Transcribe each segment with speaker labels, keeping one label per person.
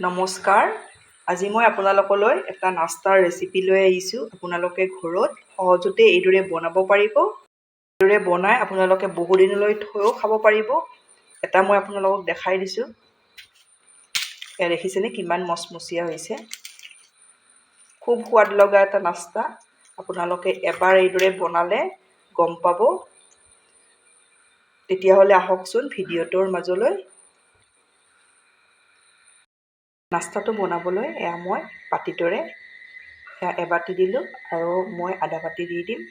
Speaker 1: নমস্কাৰ। আজি মই আপোনালোকলৈ এটা নাস্তাৰ ৰেচিপি লৈ আহিছোঁ। আপোনালোকে ঘৰত সহজতে এইদৰে বনাব পাৰিব। এইদৰে বনাই আপোনালোকে বহুদিনলৈ থৈও খাব পাৰিব। এটা মই আপোনালোকক দেখাই দিছোঁ। এয়া দেখিছেনে কিমান মচমচীয়া হৈছে। খুব সোৱাদ লগা এটা নাস্তা। আপোনালোকে এবাৰ এইদৰে বনালে গম পাব। তেতিয়াহ'লে আহকচোন ভিডিঅ'টোৰ মাজলৈ। নাস্তাটো বনাবলৈ এয়া মই বাতিটোৰে এবাতি দিলোঁ আৰু মই আধা বাতি দি দিম।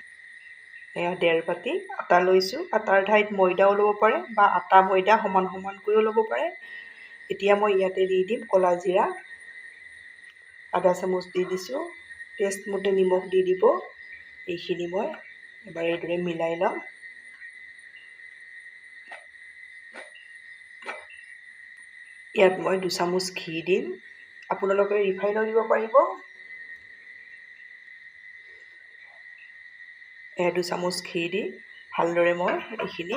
Speaker 1: এয়া 1.5 বাতি আটা লৈছোঁ। আটাৰ ঠাইত ময়দাও ল'ব পাৰে বা আটা ময়দা সমান সমানকৈও ল'ব পাৰে। এতিয়া মই ইয়াতে দি দিম ক'লা জিৰা আধা চামুচ দি দিছোঁ। টেষ্ট মতে নিমখ দি দিব। এইখিনি মই এবাৰ এইদৰে মিলাই ল'ম। ইয়াত মই 2 চামুচ ঘি দিম। আপোনালোকে ৰিফাইনো দিব পাৰিব। 2 চামুচ ঘি দি ভালদৰে মই এইখিনি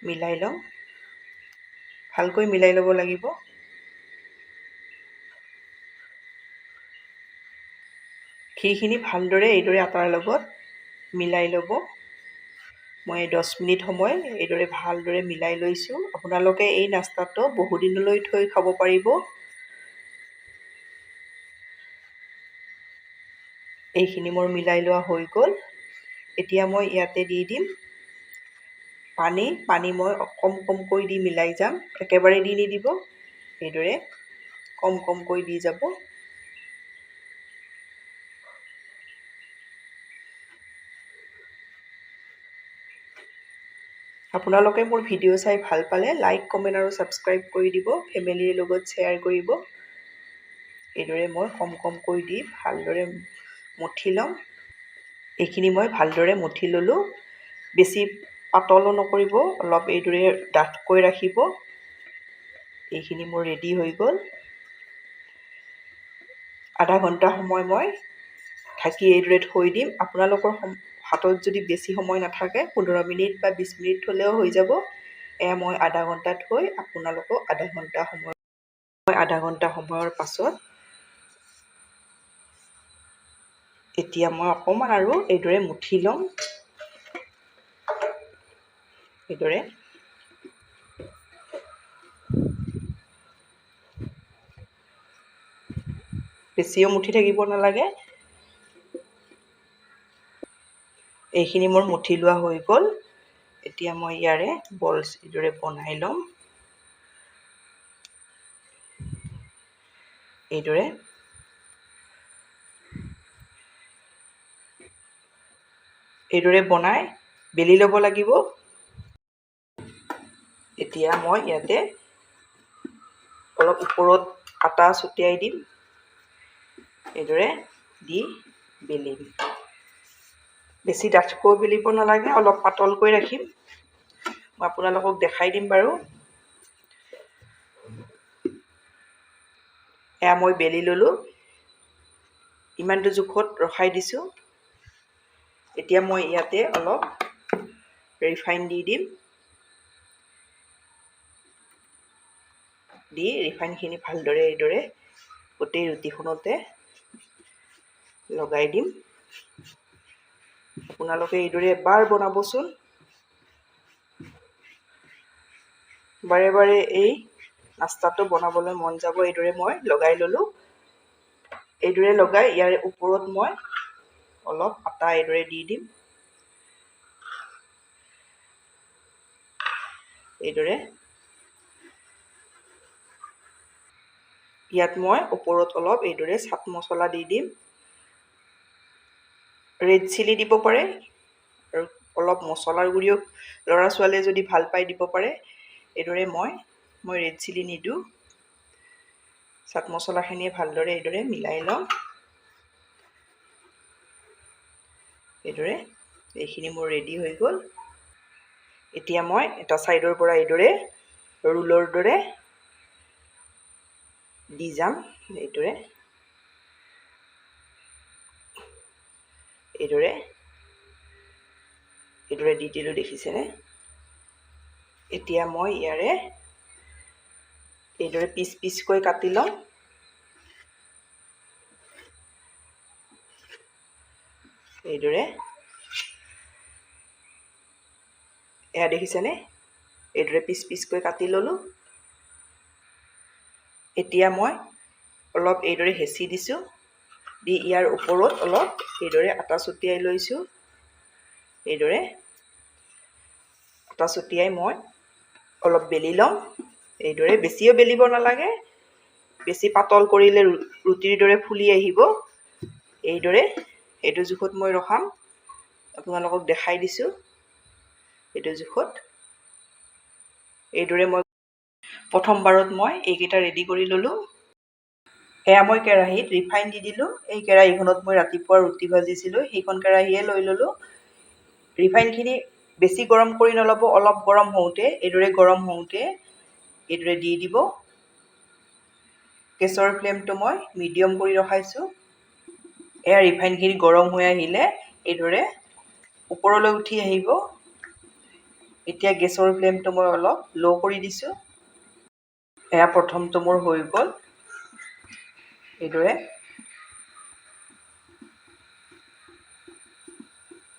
Speaker 1: মিলাই ল'ম। ভালকৈ মিলাই ল'ব লাগিব। ঘিখিনি ভালদৰে এইদৰে আটাৰ লগত মিলাই ল'ব। মই 10 মিনিট সময় এইদৰে ভালদৰে মিলাই লৈছোঁ। আপোনালোকে এই নাস্তাটো বহুদিনলৈ থৈ খাব পাৰিব। এইখিনি মোৰ মিলাই লোৱা হৈ গ'ল। এতিয়া মই ইয়াতে দি দিম পানী মই কমকৈ দি মিলাই যাম। একেবাৰে দি নিদিব। এইদৰে কমকৈ দি যাব। আপোনালোকে মোৰ ভিডিঅ' চাই ভাল পালে লাইক, কমেণ্ট আৰু ছাবস্ক্ৰাইব কৰি দিব। ফেমিলিৰ লগত শ্বেয়াৰ কৰিব। এইদৰে মই কমকৈ দি ভালদৰে মঠি ল'ম। এইখিনি মই ভালদৰে মঠি ল'লোঁ। বেছি পাতলো নকৰিব, অলপ এইদৰে ডাঠকৈ ৰাখিব। এইখিনি মোৰ ৰেডি হৈ গ'ল। আধা ঘণ্টা সময় মই ঢাকি এইদৰে থৈ দিম। আপোনালোকৰ হাতত যদি বেছি সময় নাথাকে 15 মিনিট বা 20 মিনিট থ'লেও হৈ যাব। এয়া মই আধা ঘণ্টা থৈ আপোনালোকক আধা ঘণ্টা সময়ৰ পাছত এতিয়া মই অকণমান আৰু এইদৰে মুঠি ল'ম। এইদৰে বেছিও মুঠি থাকিব নালাগে। এইখিনি মোৰ মুঠি লোৱা হৈ গ'ল। এতিয়া মই ইয়াৰে বলছ এইদৰে বনাই ল'ম। এইদৰে বনাই বেলি ল'ব লাগিব। এতিয়া মই ইয়াতে অলপ ওপৰত আটা ছটিয়াই দিম। এইদৰে দি বেলিম। বেছি ডাঠকৈ বেলিব নালাগে, অলপ পাতলকৈ ৰাখিম। মই আপোনালোকক দেখাই দিম বাৰু। এয়া মই বেলি ল'লোঁ। ইমানটো জোখত ৰখাই দিছোঁ। এতিয়া মই ইয়াতে অলপ ৰিফাইন দি দিম। দি ৰিফাইনখিনি ভালদৰে এইদৰে গোটেই ৰুটিখনতে লগাই দিম। আপোনালোকে এইদৰে এবাৰ বনাবচোন। বাৰে বাৰে এই নাস্তাটো বনাবলৈ মন যাব। এইদৰে মই লগাই ল'লোঁ। এইদৰে লগাই ইয়াৰে ওপৰত মই অলপ আটা এইদৰে দি দিম। এইদৰে ইয়াত মই ওপৰত অলপ এইদৰে চাট মছলা দি দিম। ৰেড চিলি দিব পাৰে আৰু অলপ মছলাৰ গুড়িও ল'ৰা ছোৱালীয়ে যদি ভাল পাই দিব পাৰে। এইদৰে মই ৰেড চিলি নিদিওঁ। চাট মছলাখিনি ভালদৰে এইদৰে মিলাই ল'ম। এইদৰে এইখিনি মোৰ ৰেডি হৈ গ'ল। এতিয়া মই এটা ছাইডৰ পৰা এইদৰে ৰোলৰ দৰে দি যাম। এইদৰে দি দিলোঁ, দেখিছেনে? এতিয়া মই ইয়াৰে এইদৰে পিচকৈ কাটি ল'ম। এইদৰে এয়া দেখিছেনে এইদৰে পিচ পিচকৈ কাটি ল'লোঁ। এতিয়া মই অলপ এইদৰে হেঁচি দিছোঁ, দি ইয়াৰ ওপৰত অলপ এইদৰে আটা ছটিয়াই লৈছোঁ। এইদৰে আটা ছটিয়াই মই অলপ বেলি ল'ম। এইদৰে বেছিও বেলিব নালাগে, বেছি পাতল কৰিলে ৰুটিৰ দৰে ফুলি আহিব। এইদৰে এইটো জোখত মই ৰখাম, আপোনালোকক দেখাই দিছোঁ এইটো জোখত। এইদৰে মই প্ৰথমবাৰত মই এইকেইটা ৰেডি কৰি ল'লোঁ। এয়া মই কেৰাহীত ৰিফাইন দি দিলোঁ। এই কেৰাহীখনত মই ৰাতিপুৱা ৰুটি ভাজিছিলোঁ, সেইখন কেৰাহীয়ে লৈ ল'লোঁ। ৰিফাইনখিনি বেছি গৰম কৰি নল'ব, অলপ গৰম হওঁতে এইদৰে গৰম হওঁতে এইদৰে দি দিব। গেছৰ ফ্লেমটো মই মিডিয়াম কৰি ৰখাইছোঁ। এয়া ৰিফাইনখিনি গৰম হৈ আহিলে এইদৰে ওপৰলৈ উঠি আহিব। এতিয়া গেছৰ ফ্লেমটো মই অলপ ল' কৰি দিছোঁ। এয়া প্ৰথমটো মোৰ হৈ গ'ল। এইদৰে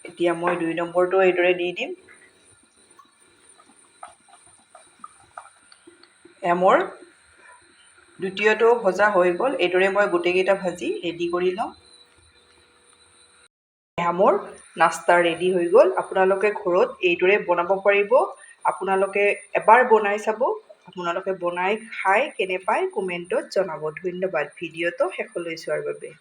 Speaker 1: এতিয়া মই 2 নম্বৰটো এইদৰে দি দিম। এয়া মোৰ দ্বিতীয়টো ভজা হৈ গ'ল। এইদৰে মই গোটেইকেইটা ভাজি ৰেডি কৰি ল'ম। এয়া মোৰ নাস্তা ৰেডি হৈ গ'ল। আপোনালোকে ঘৰত এইদৰে বনাব পাৰিব। আপোনালোকে এবাৰ বনাই চাব। আপোনালোকে বনাই খাই কেনে পায় কমেণ্টত জনাব। ধন্যবাদ ভিডিঅ'টো শেষলৈ চোৱাৰ বাবে।